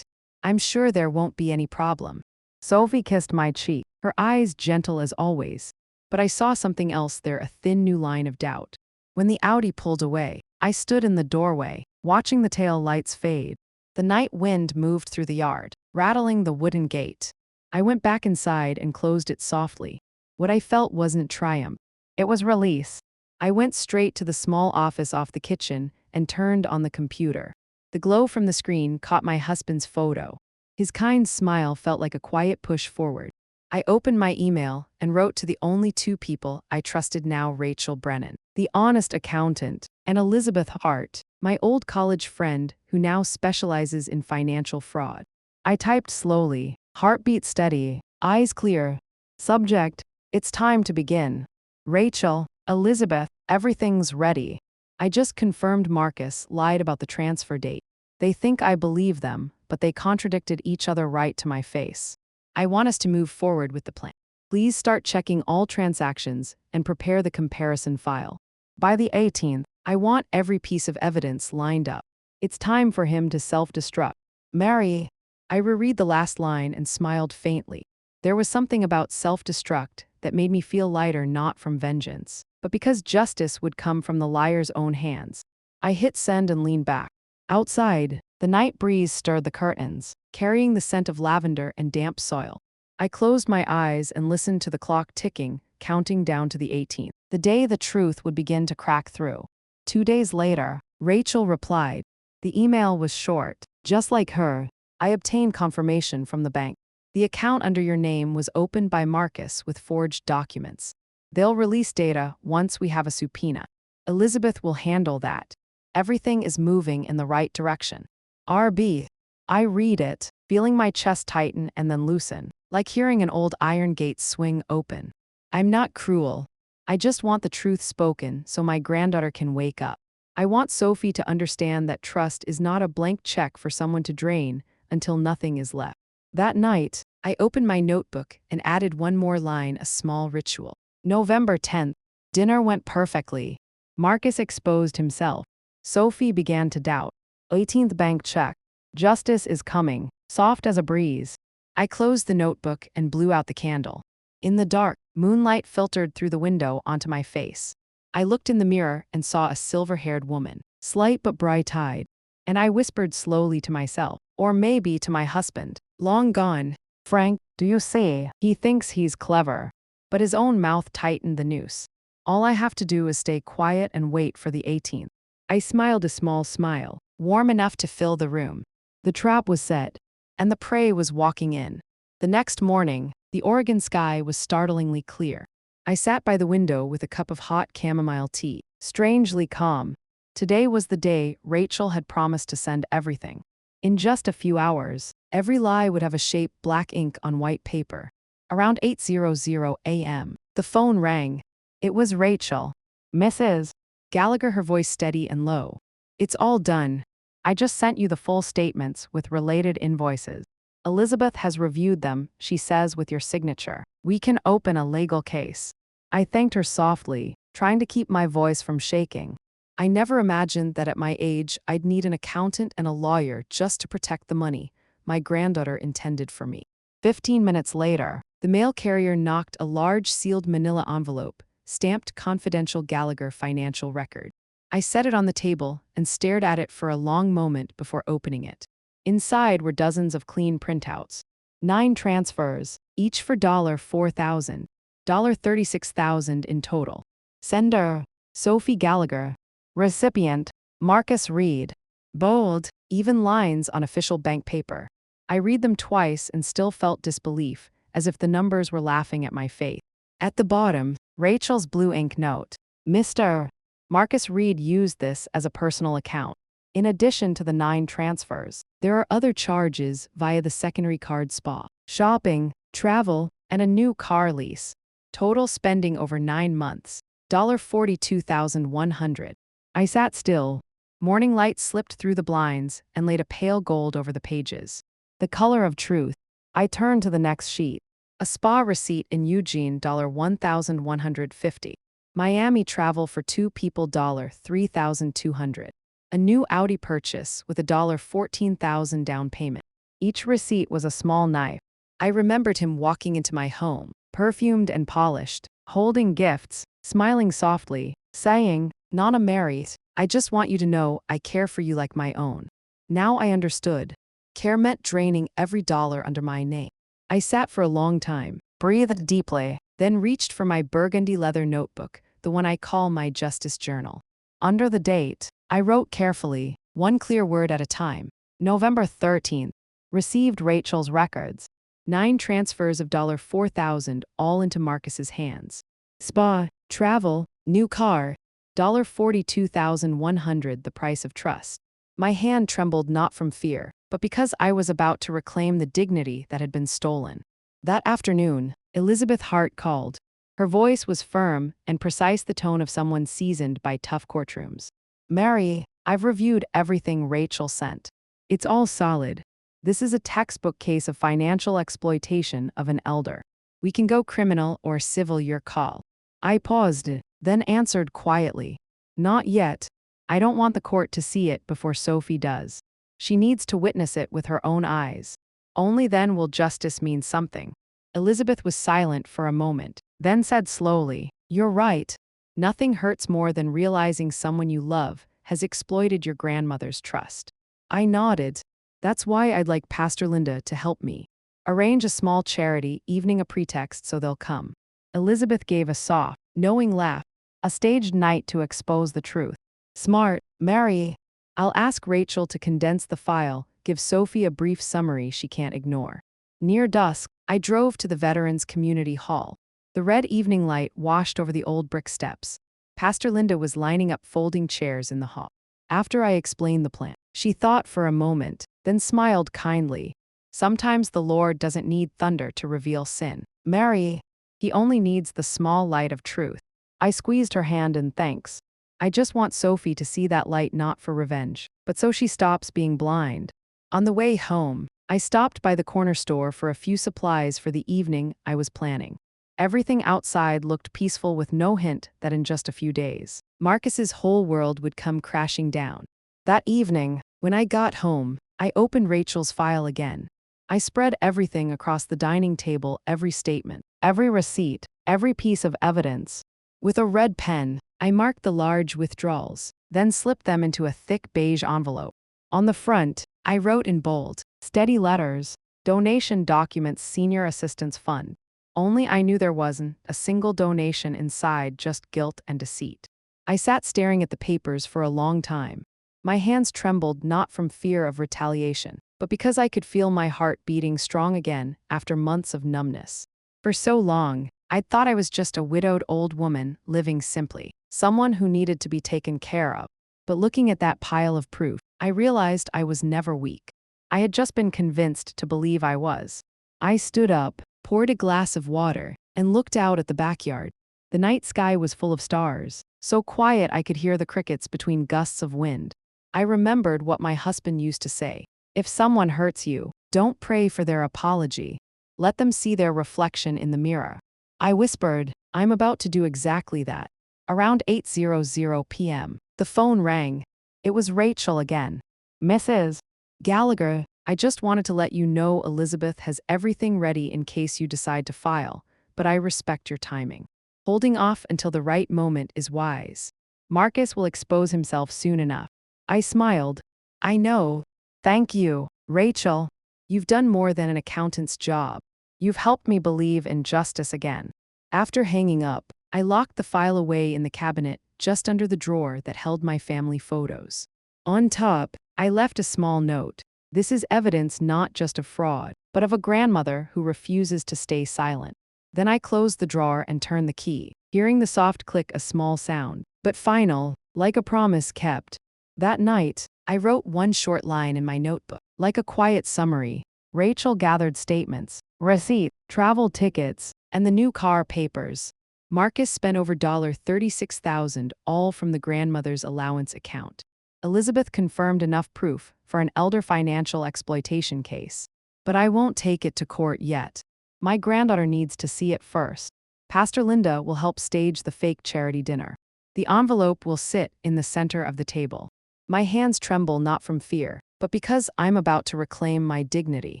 I'm sure there won't be any problem. Sophie kissed my cheek, her eyes gentle as always. But I saw something else there, a thin new line of doubt. When the Audi pulled away, I stood in the doorway, watching the tail lights fade. The night wind moved through the yard, rattling the wooden gate. I went back inside and closed it softly. What I felt wasn't triumph. It was release. I went straight to the small office off the kitchen and turned on the computer. The glow from the screen caught my husband's photo. His kind smile felt like a quiet push forward. I opened my email and wrote to the only two people I trusted now: Rachel Brennan, the honest accountant, and Elizabeth Hart, my old college friend who now specializes in financial fraud. I typed slowly, heartbeat steady, eyes clear. Subject: it's time to begin. Rachel, Elizabeth, everything's ready. I just confirmed Marcus lied about the transfer date. They think I believe them, but they contradicted each other right to my face. I want us to move forward with the plan. Please start checking all transactions and prepare the comparison file. By the 18th, I want every piece of evidence lined up. It's time for him to self-destruct. Mary. I reread the last line and smiled faintly. There was something about self-destruct that made me feel lighter, not from vengeance, but because justice would come from the liar's own hands. I hit send and leaned back. Outside, the night breeze stirred the curtains, carrying the scent of lavender and damp soil. I closed my eyes and listened to the clock ticking, counting down to the 18th, the day the truth would begin to crack through. 2 days later, Rachel replied. The email was short. Just like her, I obtained confirmation from the bank. The account under your name was opened by Marcus with forged documents. They'll release data once we have a subpoena. Elizabeth will handle that. Everything is moving in the right direction. RB. I read it, feeling my chest tighten and then loosen, like hearing an old iron gate swing open. I'm not cruel. I just want the truth spoken so my granddaughter can wake up. I want Sophie to understand that trust is not a blank check for someone to drain until nothing is left. That night, I opened my notebook and added one more line, a small ritual. November 10th. Dinner went perfectly. Marcus exposed himself. Sophie began to doubt. 18th bank check. Justice is coming, soft as a breeze. I closed the notebook and blew out the candle. In the dark, moonlight filtered through the window onto my face. I looked in the mirror and saw a silver-haired woman, slight but bright-eyed. And I whispered slowly to myself, or maybe to my husband, long gone. Frank, do you see? He thinks he's clever. But his own mouth tightened the noose. All I have to do is stay quiet and wait for the 18th. I smiled a small smile, warm enough to fill the room. The trap was set, and the prey was walking in. The next morning, the Oregon sky was startlingly clear. I sat by the window with a cup of hot chamomile tea, strangely calm. Today was the day Rachel had promised to send everything. In just a few hours, every lie would have a shape: black ink on white paper. Around 8:00 a.m., the phone rang. It was Rachel. Mrs. Gallagher, her voice steady and low. It's all done. I just sent you the full statements with related invoices. Elizabeth has reviewed them, she says, with your signature. We can open a legal case. I thanked her softly, trying to keep my voice from shaking. I never imagined that at my age I'd need an accountant and a lawyer just to protect the money my granddaughter intended for me. 15 minutes later, the mail carrier knocked a large sealed manila envelope, stamped confidential Gallagher financial record. I set it on the table and stared at it for a long moment before opening it. Inside were dozens of clean printouts. 9 transfers, each for $4,000, $36,000 in total. Sender, Sophie Gallagher. Recipient, Marcus Reed. Bold, even lines on official bank paper. I read them twice and still felt disbelief, as if the numbers were laughing at my faith. At the bottom, Rachel's blue ink note. Mr. Marcus Reed used this as a personal account. In addition to the 9 transfers, there are other charges via the secondary card spa, shopping, travel, and a new car lease. Total spending over 9 months, $42,100. I sat still. Morning light slipped through the blinds and laid a pale gold over the pages. The color of truth. I turned to the next sheet. A spa receipt in Eugene, $1,150. Miami travel for 2 people, $3,200. A new Audi purchase with a $14,000 down payment. Each receipt was a small knife. I remembered him walking into my home, perfumed and polished, holding gifts, smiling softly, saying, "Nana Mary, I just want you to know I care for you like my own." Now I understood. Care meant draining every dollar under my name. I sat for a long time, breathed deeply, then reached for my burgundy leather notebook, the one I call my justice journal. Under the date, I wrote carefully, one clear word at a time. November 13th. Received Rachel's records. 9 transfers of $4,000 all into Marcus's hands. Spa, travel, new car, $42,100 the price of trust. My hand trembled not from fear, but because I was about to reclaim the dignity that had been stolen. That afternoon, Elizabeth Hart called. Her voice was firm and precise, the tone of someone seasoned by tough courtrooms. "Mary, I've reviewed everything Rachel sent. It's all solid. This is a textbook case of financial exploitation of an elder. We can go criminal or civil, your call." I paused, then answered quietly, "Not yet. I don't want the court to see it before Sophie does. She needs to witness it with her own eyes. Only then will justice mean something." Elizabeth was silent for a moment, then said slowly, "You're right. Nothing hurts more than realizing someone you love has exploited your grandmother's trust." I nodded. "That's why I'd like Pastor Linda to help me. Arrange a small charity evening, a pretext so they'll come." Elizabeth gave a soft, knowing laugh. "A staged night to expose the truth. Smart, Mary. I'll ask Rachel to condense the file, give Sophie a brief summary she can't ignore." Near dusk, I drove to the Veterans Community Hall. The red evening light washed over the old brick steps. Pastor Linda was lining up folding chairs in the hall. After I explained the plan, she thought for a moment, then smiled kindly. "Sometimes the Lord doesn't need thunder to reveal sin, Mary. He only needs the small light of truth." I squeezed her hand in thanks. "I just want Sophie to see that light, not for revenge, but so she stops being blind." On the way home, I stopped by the corner store for a few supplies for the evening I was planning. Everything outside looked peaceful, with no hint that in just a few days, Marcus's whole world would come crashing down. That evening, when I got home, I opened Rachel's file again. I spread everything across the dining table, every statement, every receipt, every piece of evidence. With a red pen, I marked the large withdrawals, then slipped them into a thick beige envelope. On the front, I wrote in bold, steady letters, "Donation documents, Senior Assistance Fund." Only I knew there wasn't a single donation inside, just guilt and deceit. I sat staring at the papers for a long time. My hands trembled not from fear of retaliation, but because I could feel my heart beating strong again after months of numbness. For so long, I'd thought I was just a widowed old woman living simply, someone who needed to be taken care of. But looking at that pile of proof, I realized I was never weak. I had just been convinced to believe I was. I stood up, poured a glass of water, and looked out at the backyard. The night sky was full of stars, so quiet I could hear the crickets between gusts of wind. I remembered what my husband used to say: "If someone hurts you, don't pray for their apology. Let them see their reflection in the mirror." I whispered, "I'm about to do exactly that." Around 8:00 p.m., the phone rang. It was Rachel again. "Mrs. Gallagher, I just wanted to let you know Elizabeth has everything ready in case you decide to file, but I respect your timing. Holding off until the right moment is wise. Marcus will expose himself soon enough." I smiled. "I know. Thank you, Rachel. You've done more than an accountant's job. You've helped me believe in justice again." After hanging up, I locked the file away in the cabinet just under the drawer that held my family photos. On top, I left a small note. "This is evidence not just of fraud, but of a grandmother who refuses to stay silent." Then I closed the drawer and turned the key, hearing the soft click, a small sound, but final, like a promise kept. That night, I wrote one short line in my notebook, like a quiet summary. Rachel gathered statements, receipt, travel tickets, and the new car papers. Marcus spent over $36,000, all from the grandmother's allowance account. Elizabeth confirmed enough proof for an elder financial exploitation case. But I won't take it to court yet. My granddaughter needs to see it first. Pastor Linda will help stage the fake charity dinner. The envelope will sit in the center of the table. My hands tremble not from fear, but because I'm about to reclaim my dignity.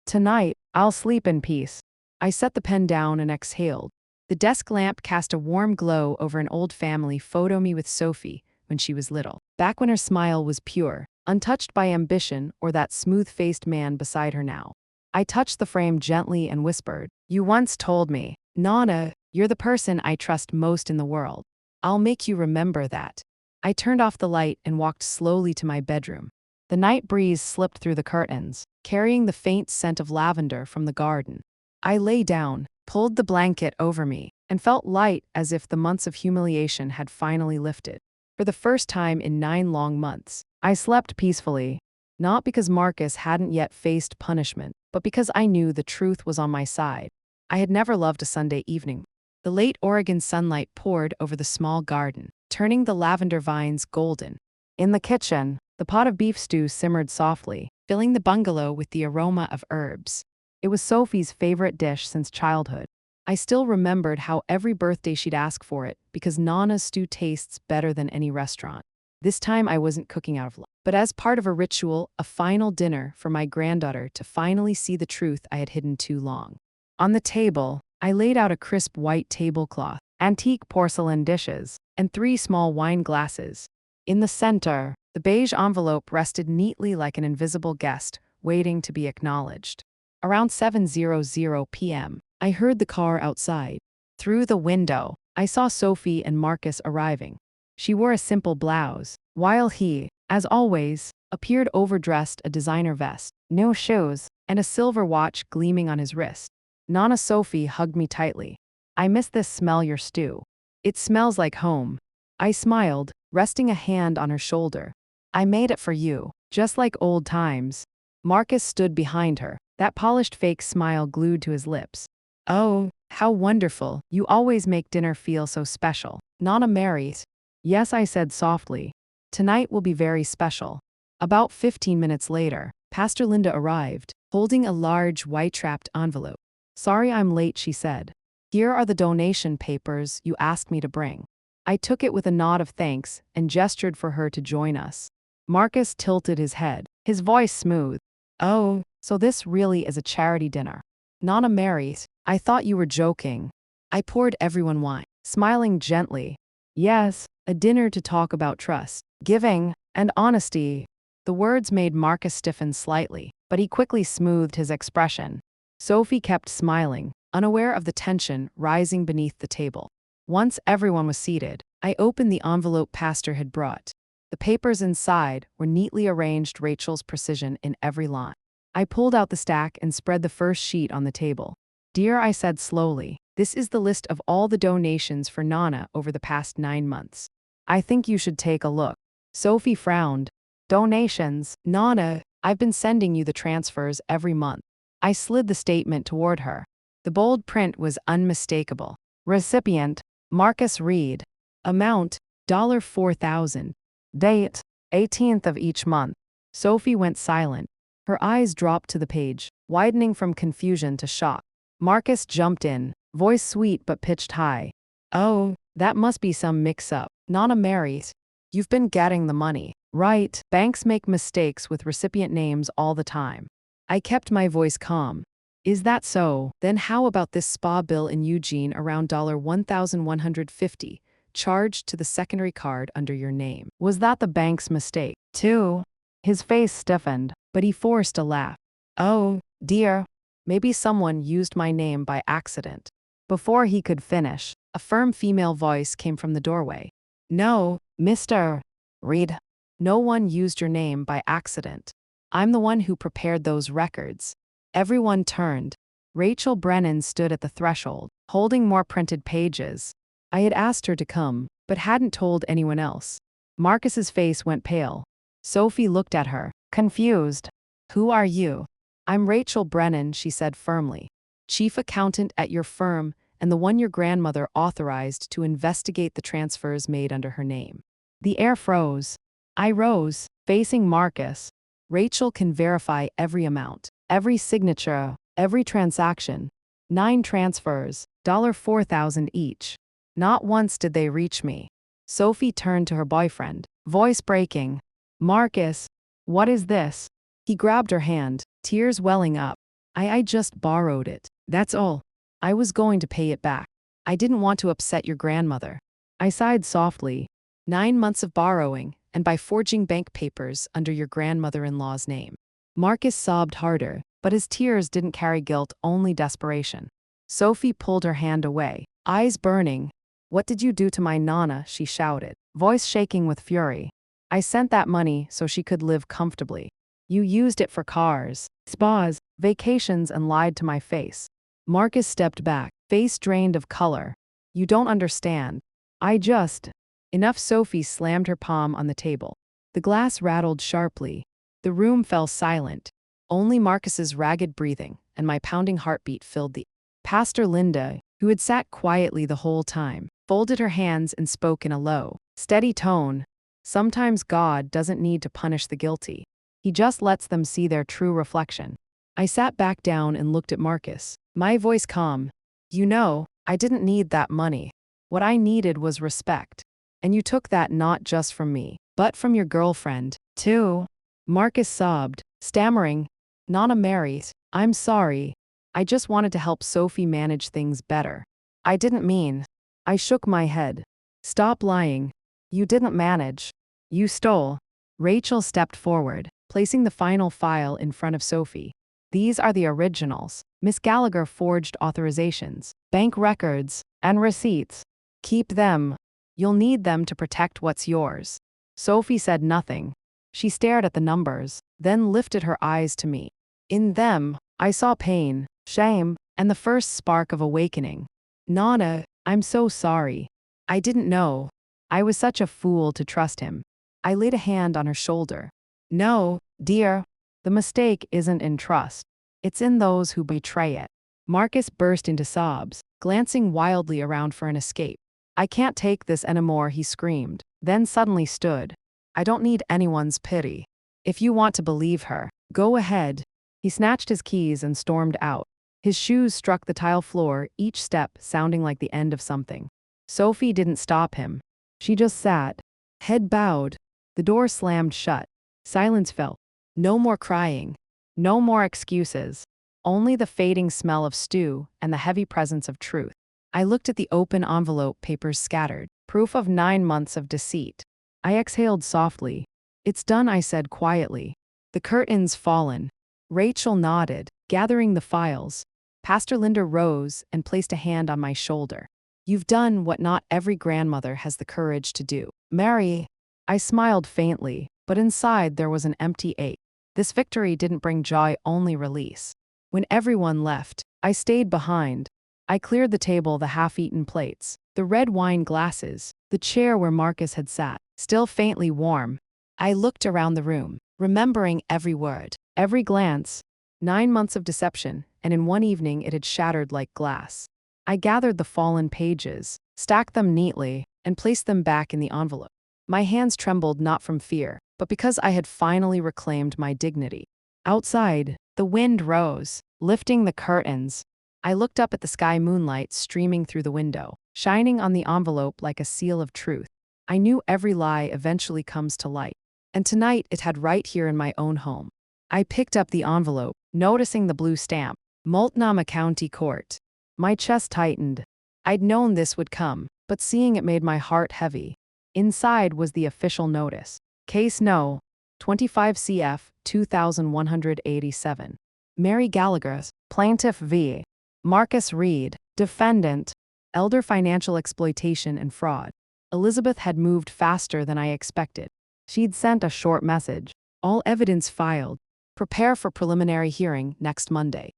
Tonight, I'll sleep in peace. I set the pen down and exhaled. The desk lamp cast a warm glow over an old family photo me with Sophie when she was little, back when her smile was pure, untouched by ambition or that smooth-faced man beside her now. I touched the frame gently and whispered, "You once told me, Nana, you're the person I trust most in the world. I'll make you remember that." I turned off the light and walked slowly to my bedroom. The night breeze slipped through the curtains, carrying the faint scent of lavender from the garden. I lay down, pulled the blanket over me, and felt light as if the months of humiliation had finally lifted. For the first time in 9 long months, I slept peacefully, not because Marcus hadn't yet faced punishment, but because I knew the truth was on my side. I had never loved a Sunday evening. The late Oregon sunlight poured over the small garden, turning the lavender vines golden. In the kitchen, the pot of beef stew simmered softly, filling the bungalow with the aroma of herbs. It was Sophie's favorite dish since childhood. I still remembered how every birthday she'd ask for it because Nana's stew tastes better than any restaurant. This time I wasn't cooking out of love, but as part of a ritual, a final dinner for my granddaughter to finally see the truth I had hidden too long. On the table, I laid out a crisp white tablecloth, antique porcelain dishes, and 3 small wine glasses. In the center, the beige envelope rested neatly like an invisible guest, waiting to be acknowledged. Around 7:00 p.m., I heard the car outside. Through the window, I saw Sophie and Marcus arriving. She wore a simple blouse, while he, as always, appeared overdressed, a designer vest, no shoes, and a silver watch gleaming on his wrist. Nana Sophie hugged me tightly. "I miss this smell your stew. It smells like home." I smiled, resting a hand on her shoulder. "I made it for you, just like old times." Marcus stood behind her, that polished fake smile glued to his lips. "Oh, how wonderful. You always make dinner feel so special." Nana marries. "Yes," I said softly. "Tonight will be very special." About 15 minutes later, Pastor Linda arrived, holding a large white-wrapped envelope. "Sorry I'm late," she said. "Here are the donation papers you asked me to bring." I took it with a nod of thanks and gestured for her to join us. Marcus tilted his head, his voice smooth. "Oh, so this really is a charity dinner." "Nana marries. I thought you were joking." I poured everyone wine, smiling gently. "Yes, a dinner to talk about trust, giving, and honesty." The words made Marcus stiffen slightly, but he quickly smoothed his expression. Sophie kept smiling, unaware of the tension rising beneath the table. Once everyone was seated, I opened the envelope Pastor had brought. The papers inside were neatly arranged, Rachel's precision in every line. I pulled out the stack and spread the first sheet on the table. "Dear," I said slowly, "this is the list of all the donations for Nana over the past 9 months. I think you should take a look." Sophie frowned. "Donations? Nana, I've been sending you the transfers every month." I slid the statement toward her. The bold print was unmistakable. Recipient, Marcus Reed. Amount, $4,000. Date, 18th of each month. Sophie went silent. Her eyes dropped to the page, widening from confusion to shock. Marcus jumped in, voice sweet but pitched high. "Oh, that must be some mix-up. Nana marries. You've been getting the money, right? Banks make mistakes with recipient names all the time." I kept my voice calm. "Is that so? Then how about this spa bill in Eugene around $1,150, charged to the secondary card under your name? Was that the bank's mistake, too?" His face stiffened, but he forced a laugh. "Oh, dear. Maybe someone used my name by accident." Before he could finish, a firm female voice came from the doorway. "No, Mr. Reed. No one used your name by accident. I'm the one who prepared those records." Everyone turned. Rachel Brennan stood at the threshold, holding more printed pages. I had asked her to come, but hadn't told anyone else. Marcus's face went pale. Sophie looked at her, confused. "Who are you?" "I'm Rachel Brennan," she said firmly. "Chief accountant at your firm and the one your grandmother authorized to investigate the transfers made under her name." The air froze. I rose, facing Marcus. "Rachel can verify every amount, every signature, every transaction. 9 transfers, $4,000 each. Not once did they reach me." Sophie turned to her boyfriend, voice breaking. "Marcus, what is this?" He grabbed her hand, tears welling up. I just borrowed it. That's all. I was going to pay it back. I didn't want to upset your grandmother. I sighed softly. 9 months of borrowing, and by forging bank papers under your grandmother-in-law's name. Marcus sobbed harder, but his tears didn't carry guilt, only desperation. Sophie pulled her hand away, eyes burning. What did you do to my Nana? She shouted, voice shaking with fury. I sent that money so she could live comfortably. You used it for cars, spas, vacations, and lied to my face. Marcus stepped back, face drained of color. You don't understand. I just... Enough. Sophie slammed her palm on the table. The glass rattled sharply. The room fell silent. Only Marcus's ragged breathing and my pounding heartbeat filled the... Pastor Linda, who had sat quietly the whole time, folded her hands and spoke in a low, steady tone. Sometimes God doesn't need to punish the guilty. He just lets them see their true reflection. I sat back down and looked at Marcus, my voice calm. You know, I didn't need that money. What I needed was respect. And you took that not just from me, but from your girlfriend, too. Marcus sobbed, stammering. Nana Mary's, I'm sorry. I just wanted to help Sophie manage things better. I didn't mean. I shook my head. Stop lying. You didn't manage. You stole. Rachel stepped forward, placing the final file in front of Sophie. These are the originals. Miss Gallagher forged authorizations, bank records, and receipts. Keep them. You'll need them to protect what's yours. Sophie said nothing. She stared at the numbers, then lifted her eyes to me. In them, I saw pain, shame, and the first spark of awakening. Nana, I'm so sorry. I didn't know. I was such a fool to trust him. I laid a hand on her shoulder. No, dear. The mistake isn't in trust. It's in those who betray it. Marcus burst into sobs, glancing wildly around for an escape. I can't take this anymore, he screamed, then suddenly stood. I don't need anyone's pity. If you want to believe her, go ahead. He snatched his keys and stormed out. His shoes struck the tile floor, each step sounding like the end of something. Sophie didn't stop him. She just sat, head bowed. The door slammed shut. Silence fell. No more crying. No more excuses. Only the fading smell of stew and the heavy presence of truth. I looked at the open envelope, papers scattered, proof of 9 months of deceit. I exhaled softly. It's done, I said quietly. The curtains fallen. Rachel nodded, gathering the files. Pastor Linda rose and placed a hand on my shoulder. You've done what not every grandmother has the courage to do. Mary. I smiled faintly, but inside there was an empty ache. This victory didn't bring joy, only release. When everyone left, I stayed behind. I cleared the table, the half-eaten plates, the red wine glasses, the chair where Marcus had sat, still faintly warm. I looked around the room, remembering every word, every glance. 9 months of deception, and in one evening it had shattered like glass. I gathered the fallen pages, stacked them neatly, and placed them back in the envelope. My hands trembled not from fear, but because I had finally reclaimed my dignity. Outside, the wind rose, lifting the curtains. I looked up at the sky, moonlight streaming through the window, shining on the envelope like a seal of truth. I knew every lie eventually comes to light. And tonight it had right here in my own home. I picked up the envelope, noticing the blue stamp, Multnomah County Court. My chest tightened. I'd known this would come, but seeing it made my heart heavy. Inside was the official notice. Case No. 25 CF 2187. Mary Gallagher, Plaintiff v. Marcus Reed, Defendant, Elder Financial Exploitation and Fraud. Elizabeth had moved faster than I expected. She'd sent a short message. All evidence filed. Prepare for preliminary hearing next Monday.